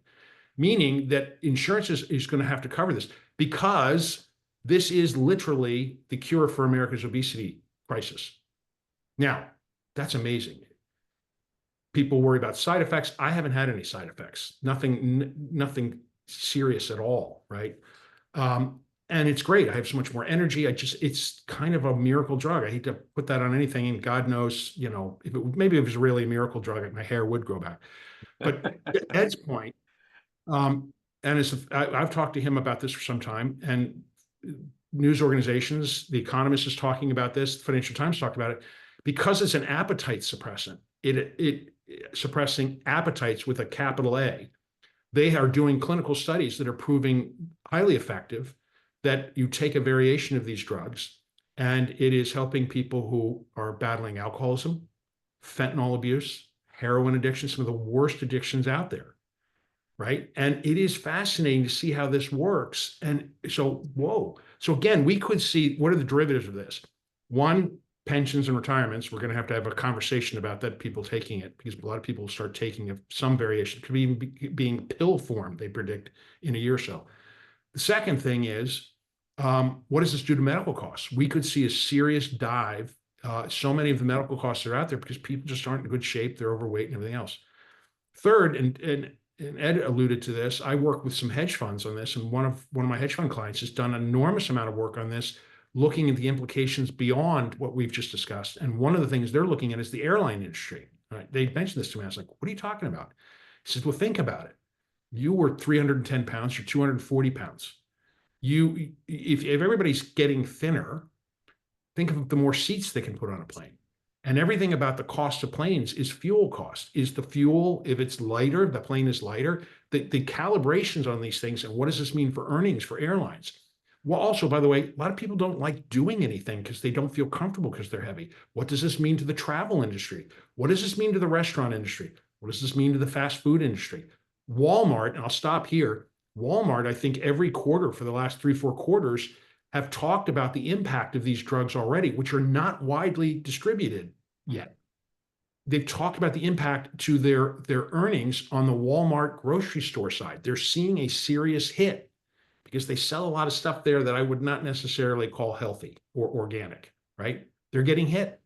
Meaning that insurance is going to have to cover this, because this is literally the cure for America's obesity crisis. Now, that's amazing. People worry about side effects. I haven't had any side effects, nothing serious at all, right? And it's great. I have so much more energy. It's kind of a miracle drug. I hate to put that on anything, and God knows, maybe if it was really a miracle drug, my hair would grow back. But Ed's point, and I've talked to him about this for some time, and news organizations, The Economist is talking about this, Financial Times talked about it, because it's an appetite suppressant. It suppressing appetites with a capital A. They are doing clinical studies that are proving highly effective, that you take a variation of these drugs, and it is helping people who are battling alcoholism, fentanyl abuse, heroin addiction, some of the worst addictions out there. Right. And it is fascinating to see how this works. And so, whoa. So again, we could see, what are the derivatives of this? One, pensions and retirements. We're going to have a conversation about that, people taking it, because a lot of people start taking some variation. It could be being pill form, they predict, in a year or so. The second thing is What does this do to medical costs? We could see a serious dive. So many of the medical costs are out there because people just aren't in good shape. They're overweight and everything else. Third, and Ed alluded to this, I work with some hedge funds on this, and one of my hedge fund clients has done an enormous amount of work on this, looking at the implications beyond what we've just discussed. And one of the things they're looking at is the airline industry. Right? They mentioned this to me. I was like, what are you talking about? He says, well, think about it. You were 310 pounds, you're 240 pounds. If everybody's getting thinner, think of the more seats they can put on a plane. And everything about the cost of planes is fuel cost. Is the fuel, if it's lighter, the plane is lighter, the calibrations on these things, and what does this mean for earnings for airlines? Well, also, by the way, a lot of people don't like doing anything because they don't feel comfortable because they're heavy. What does this mean to the travel industry? What does this mean to the restaurant industry? What does this mean to the fast food industry? Walmart, and I'll stop here. Walmart, I think every quarter for the last 3-4 quarters, have talked about the impact of these drugs already, which are not widely distributed yet. They've talked about the impact to their earnings on the Walmart grocery store side. They're seeing a serious hit because they sell a lot of stuff there that I would not necessarily call healthy or organic, right? They're getting hit.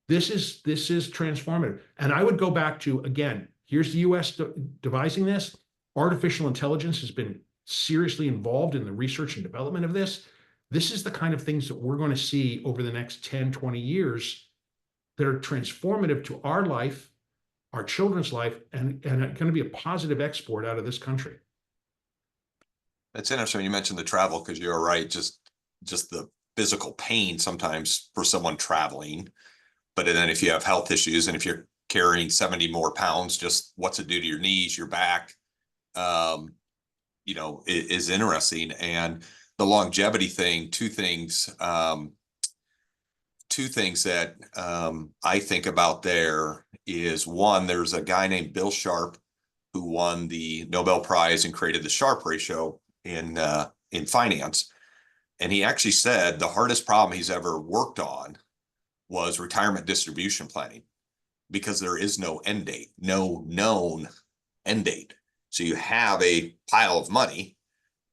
This is transformative. And I would go back to, again, here's the US devising this. Artificial intelligence has been seriously involved in the research and development of this. This is the kind of things that we're going to see over the next 10, 20 years that are transformative to our life, our children's life, and going to be a positive export out of this country. It's interesting when you mentioned the travel, because you're right, just the physical pain sometimes for someone traveling. But then if you have health issues and if you're carrying 70 more pounds, just what's it do to your knees, your back, is interesting. And the longevity thing, two things that I think about there is, one, there's a guy named Bill Sharp who won the Nobel Prize and created the Sharpe ratio in finance. And he actually said the hardest problem he's ever worked on was retirement distribution planning, because there is no end date, no known end date. So you have a pile of money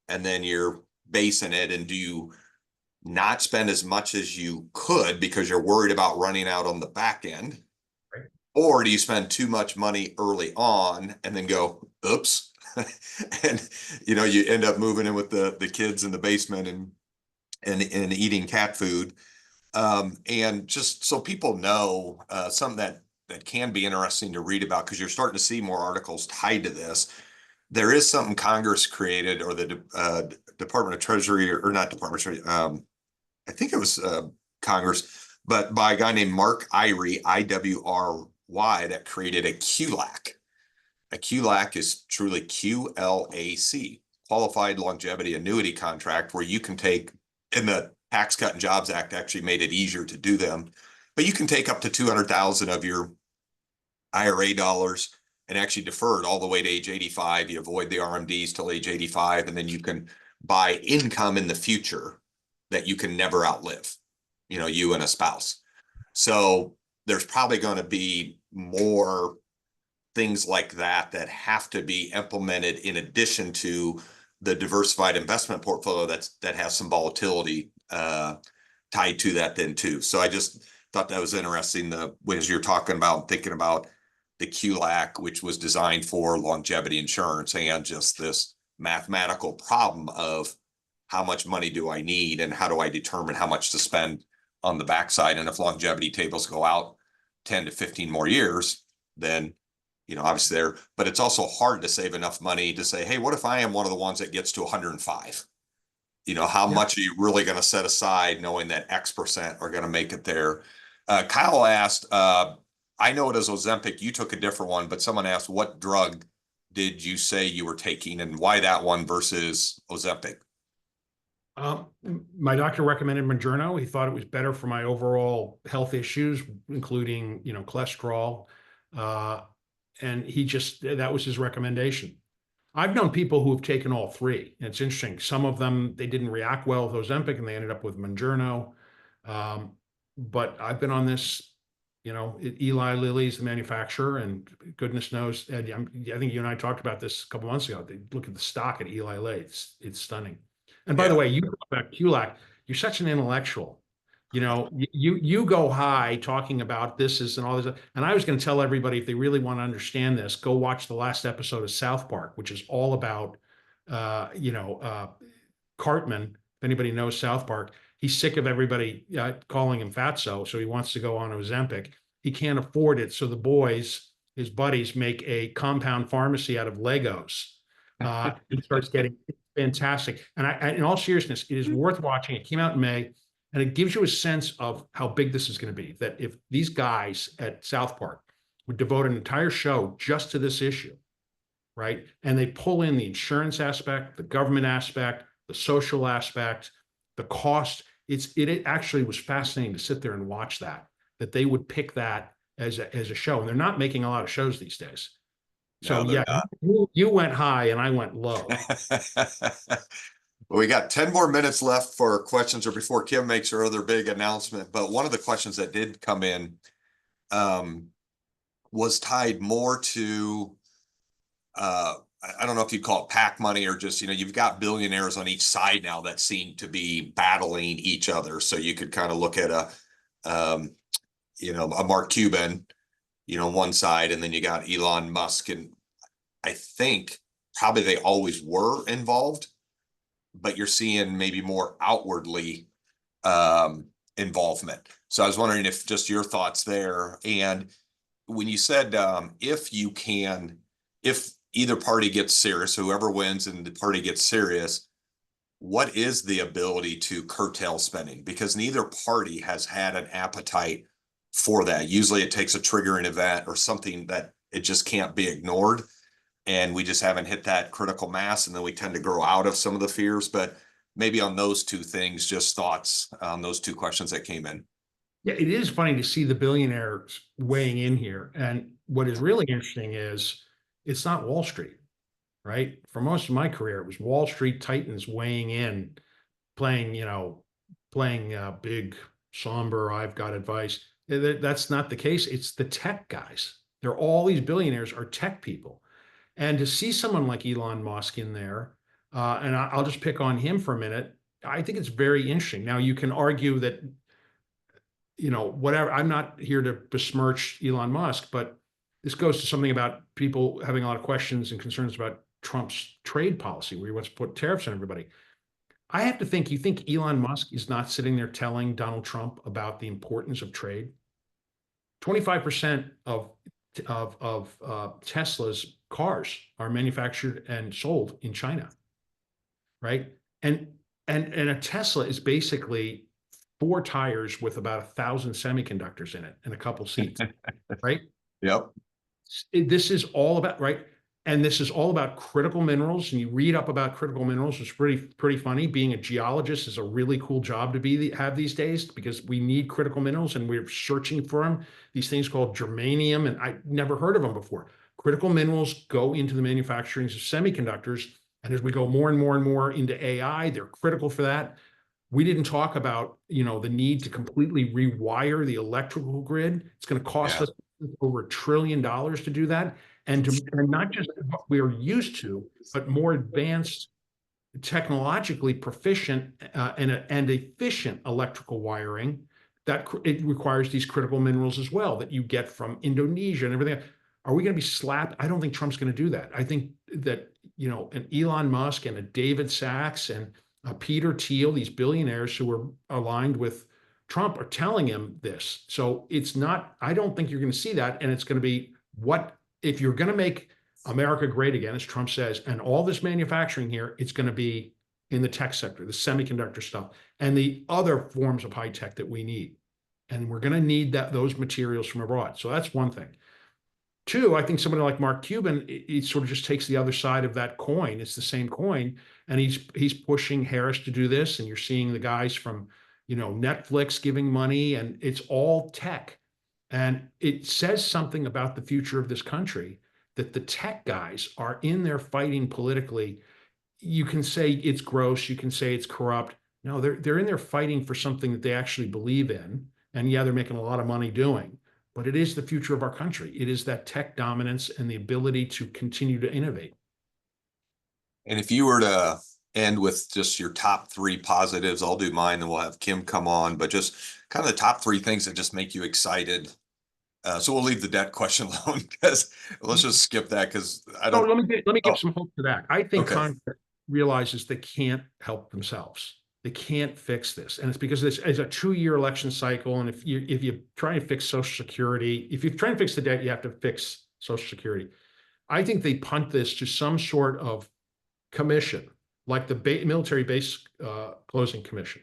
and then you're basing it, and do you not spend as much as you could because you're worried about running out on the back end? Right. Or do you spend too much money early on and then go, oops, and you end up moving in with the kids in the basement and eating cat food. And just so people know, something that can be interesting to read about, because you're starting to see more articles tied to this. There is something Congress created, or the Department of Treasury, or not Department of Treasury, I think it was Congress, but by a guy named Mark Iry, IWRY, that created a QLAC. A QLAC is truly QLAC, Qualified Longevity Annuity Contract, where you can take, in the Tax Cut and Jobs Act actually made it easier to do them, but you can take up to 200,000 of your IRA dollars and actually defer it all the way to age 85. You avoid the RMDs till age 85, and then you can buy income in the future that you can never outlive, you and a spouse. So there's probably going to be more things like that have to be implemented, in addition to the diversified investment portfolio that has some volatility tied to that then too. So I just thought that was interesting, as you're talking about, thinking about the QLAC, which was designed for longevity insurance, and just this mathematical problem of how much money do I need and how do I determine how much to spend on the backside. And if longevity tables go out 10 to 15 more years, then obviously but it's also hard to save enough money to say, hey, what if I am one of the ones that gets to 105? How much are you really going to set aside, knowing that X% are going to make it there? Kyle asked, I know it as Ozempic, you took a different one, but someone asked, what drug did you say you were taking and why that one versus Ozempic? My doctor recommended Mounjaro. He thought it was better for my overall health issues, including, cholesterol. And that was his recommendation. I've known people who have taken all three. And it's interesting. Some of them, they didn't react well with Ozempic and they ended up with Mounjaro. But I've been on this, Eli Lilly is the manufacturer, and goodness knows, Ed, I think you and I talked about this a couple months ago. They look at the stock at Eli Lilly. It's stunning. And by the Yeah. way, you go back, Kulak, you're such an intellectual. You know, you go high talking about this is and all this. And I was going to tell everybody, if they really want to understand this, go watch the last episode of South Park, which is all about, Cartman. If anybody knows South Park, he's sick of everybody calling him fatso, so he wants to go on Ozempic. He can't afford it, so the boys, his buddies, make a compound pharmacy out of Legos. He starts getting fantastic. And in all seriousness, it is worth watching. It came out in May, and it gives you a sense of how big this is going to be. That if these guys at South Park would devote an entire show just to this issue, right? And they pull in the insurance aspect, the government aspect, the social aspect, the cost. It actually was fascinating to sit there and watch that they would pick that as a show. And they're not making a lot of shows these days. So No, yeah, you went high and I went low. Well, we got 10 more minutes left for questions or before Kim makes her other big announcement. But one of the questions that did come in was tied more to, I don't know if you'd call it pack money or just, you've got billionaires on each side now that seem to be battling each other. So you could kind of look at a Mark Cuban, one side, and then you got Elon Musk. And I think probably they always were involved, but you're seeing maybe more outwardly involvement. So I was wondering if just your thoughts there. And when you said if either party gets serious, whoever wins and the party gets serious, what is the ability to curtail spending? Because neither party has had an appetite for that. Usually it takes a triggering event or something that it just can't be ignored. And we just haven't hit that critical mass, and then we tend to grow out of some of the fears. But maybe on those two things, just thoughts on those two questions that came in. Yeah, it is funny to see the billionaires weighing in here. And what is really interesting is it's not Wall Street, right? For most of my career, it was Wall Street titans weighing in, playing big, somber, I've got advice. That's not the case. It's the tech guys. They're all these billionaires are tech people. And to see someone like Elon Musk in there, and I'll just pick on him for a minute, I think it's very interesting. Now, you can argue that, whatever, I'm not here to besmirch Elon Musk, but this goes to something about people having a lot of questions and concerns about Trump's trade policy, where he wants to put tariffs on everybody. I have to think, you think Elon Musk is not sitting there telling Donald Trump about the importance of trade? 25% of Tesla's cars are manufactured and sold in China, right? And a Tesla is basically 4 tires with about 1,000 semiconductors in it and a couple seats, right? Yep. This is all about, right? And this is all about critical minerals. And you read up about critical minerals. It's pretty funny. Being a geologist is a really cool job to have these days, because we need critical minerals and we're searching for them. These things called germanium, and I never heard of them before. Critical minerals go into the manufacturing of semiconductors. And as we go more and more and more into AI, they're critical for that. We didn't talk about, the need to completely rewire the electrical grid. It's going to cost us over $1 trillion to do that. And not just what we are used to, but more advanced, technologically proficient and efficient electrical wiring, that it requires these critical minerals as well that you get from Indonesia and everything. Are we going to be slapped? I don't think Trump's going to do that. I think that, an Elon Musk and a David Sachs and a Peter Thiel, these billionaires who are aligned with Trump, are telling him this. So it's not, I don't think you're going to see that. And it's going to be, what if you're going to make America great again, as Trump says, and all this manufacturing here, it's going to be in the tech sector, the semiconductor stuff, and the other forms of high tech that we need. And we're going to need those materials from abroad. So that's one thing. 2, I think somebody like Mark Cuban, he sort of just takes the other side of that coin. It's the same coin. And he's pushing Harris to do this. And you're seeing the guys from, Netflix giving money, and it's all tech. And it says something about the future of this country that the tech guys are in there fighting politically. You can say it's gross. You can say it's corrupt. No, they're in there fighting for something that they actually believe in. And yeah, they're making a lot of money doing, but it is the future of our country. It is that tech dominance and the ability to continue to innovate. And if you were to end with just your top 3 positives. I'll do mine, and we'll have Kim come on, but just kind of the top 3 things that just make you excited. So we'll leave the debt question alone, because let's just skip that, because I No, don't. let me give Oh, some hope to that. I think okay. Congress realizes they can't help themselves. They can't fix this. And it's because this is a 2-year election cycle. And if you try and fix Social Security, if you're trying to fix the debt, you have to fix Social Security. I think they punt this to some sort of commission, like the military base closing commission,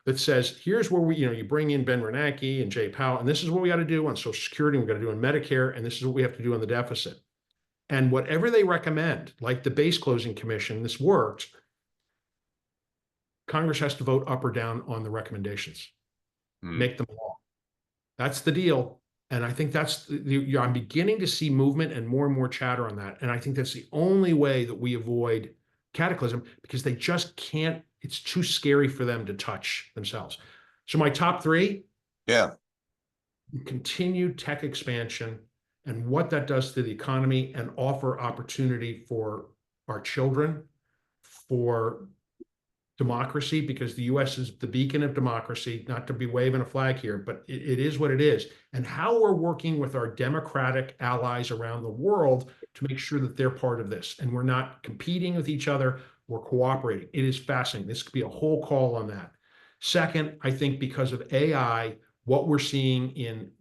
that says, here's where you bring in Ben Bernanke and Jay Powell, and this is what we got to do on Social Security, we got to do on Medicare, and this is what we have to do on the deficit. And whatever they recommend, like the base closing commission, this worked. Congress has to vote up or down on the recommendations, make them law. That's the deal. And I think I'm beginning to see movement and more chatter on that. And I think that's the only way that we avoid cataclysm, because they just can't, it's too scary for them to touch themselves. So my top 3, Yeah. continued tech expansion and what that does to the economy, and offer opportunity for our children, for democracy, because the U.S. is the beacon of democracy, not to be waving a flag here, but it is what it is. And how we're working with our democratic allies around the world to make sure that they're part of this. And we're not competing with each other, we're cooperating. It is fascinating. This could be a whole call on that. Second, I think because of AI, what we're seeing in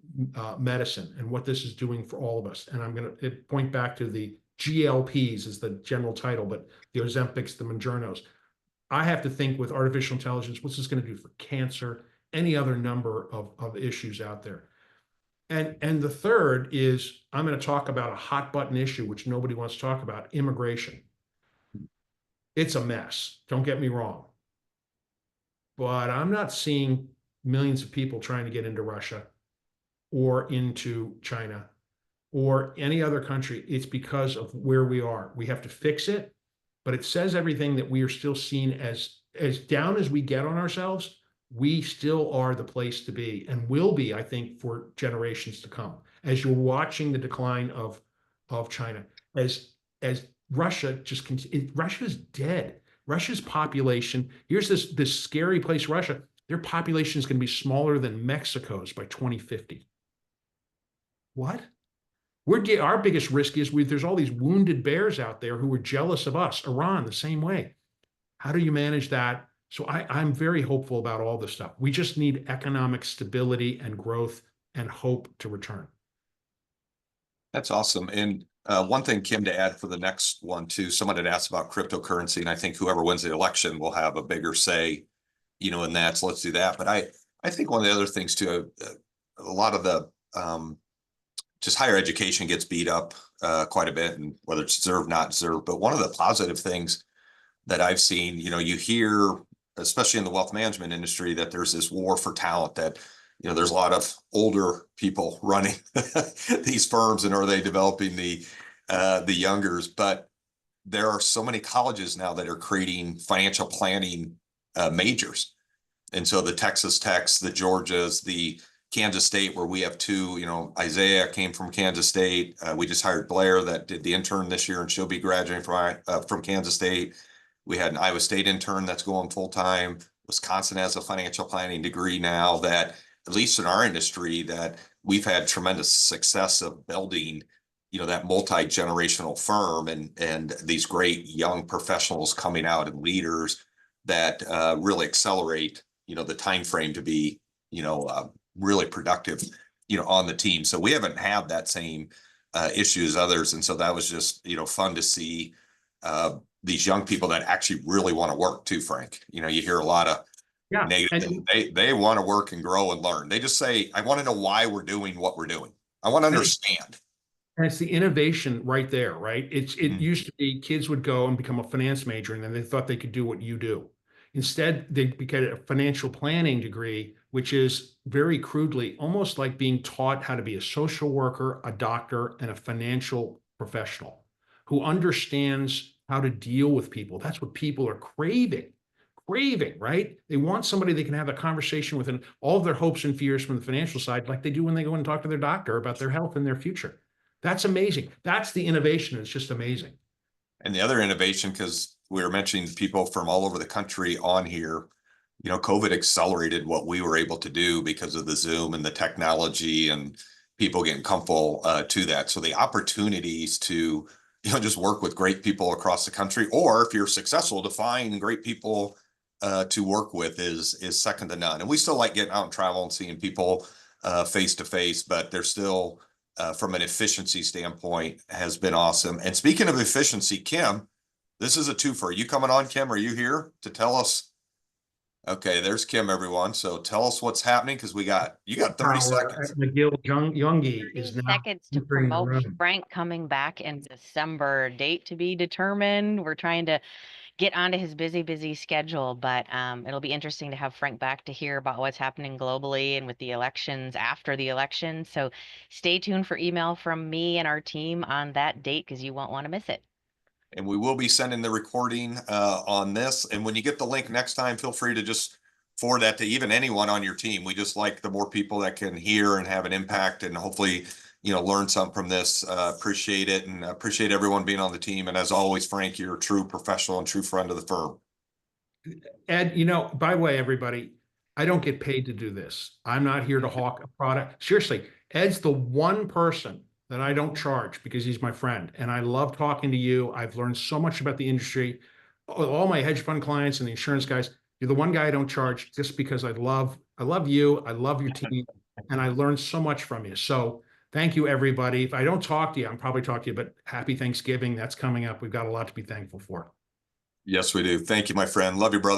medicine and what this is doing for all of us. And I'm going to point back to the GLPs as the general title, but the Ozempics, the Mounjaros. I have to think with artificial intelligence, what's this going to do for cancer, any other number of issues out there. And the third is, I'm going to talk about a hot button issue, which nobody wants to talk about, immigration. It's a mess. Don't get me wrong. But I'm not seeing millions of people trying to get into Russia or into China or any other country. It's because of where we are. We have to fix it, but it says everything that we are still seen as down as we get on ourselves. We still are the place to be, and will be, I think, for generations to come. As you're watching the decline of China, as Russia just Russia's dead. Russia's population, here's this scary place, Russia. Their population is going to be smaller than Mexico's by 2050. What? Our biggest risk is there's all these wounded bears out there who are jealous of us. Iran, the same way. How do you manage that? So I'm very hopeful about all this stuff. We just need economic stability and growth and hope to return. That's awesome. And one thing, Kim, to add for the next one too, someone had asked about cryptocurrency, and I think whoever wins the election will have a bigger say, in that. So let's do that. But I think one of the other things too, a lot of the just higher education gets beat up quite a bit, and whether it's deserved, not deserved. But one of the positive things that I've seen, you hear, especially in the wealth management industry, that there's this war for talent, that there's a lot of older people running these firms, and are they developing the youngers? But there are so many colleges now that are creating financial planning majors. And so the Texas Techs, the Georgias, the Kansas State, where we have 2, Isaiah came from Kansas State. We just hired Blair that did the intern this year, and she'll be graduating from Kansas State. We had an Iowa State intern that's going full time. Wisconsin has a financial planning degree now, that at least in our industry, that we've had tremendous success of building, that multi-generational firm, and these great young professionals coming out, and leaders that really accelerate, the time frame to be, really productive, on the team. So we haven't had that same issue as others. And so that was just, fun to see these young people that actually really want to work too, Frank. You hear a lot of negative. They want to work and grow and learn. They just say, I want to know why we're doing what we're doing. I want to understand. And it's the innovation right there, right? It used to be kids would go and become a finance major, and then they thought they could do what you do. Instead, they get a financial planning degree, which is very crudely almost like being taught how to be a social worker, a doctor, and a financial professional who understands how to deal with people. That's what people are craving, right? They want somebody they can have a conversation with, and all of their hopes and fears from the financial side, like they do when they go and talk to their doctor about their health and their future. That's amazing. That's the innovation. It's just amazing. And the other innovation, because we were mentioning people from all over the country on here, you know, COVID accelerated what we were able to do because of the Zoom and the technology and people getting comfortable to that. So the opportunities to, you know, just work with great people across the country, or if you're successful, to find great people to work with is second to none. And we still like getting out and travel and seeing people face to face, but they're still from an efficiency standpoint has been awesome. And speaking of efficiency, Kim, this is a twofer. Are you coming on, Kim? Are you here to tell us? Okay, there's Kim, everyone. So tell us what's happening, because you got 30 seconds. McGill Junge is 30 now seconds to entering the promote room. Frank coming back in December, date to be determined. We're trying to get onto his busy schedule, but it'll be interesting to have Frank back to hear about what's happening globally and with the elections after the election. So stay tuned for email from me and our team on that date, because you won't want to miss it. And we will be sending the recording on this. And when you get the link next time, feel free to just forward that to even anyone on your team. We just like the more people that can hear and have an impact, and hopefully, you know, learn something from this. Appreciate it, and appreciate everyone being on the team. And as always, Frank, you're a true professional and true friend of the firm. Ed, you know, by the way, everybody, I don't get paid to do this. I'm not here to hawk a product. Seriously, Ed's the one person that I don't charge because he's my friend. And I love talking to you. I've learned so much about the industry. All my hedge fund clients and the insurance guys, you're the one guy I don't charge, just because I love you. I love your team, and I learned so much from you. So thank you, everybody. If I don't talk to you, I'm probably talking to you, but happy Thanksgiving. That's coming up. We've got a lot to be thankful for. Yes, we do. Thank you, my friend. Love you, brother.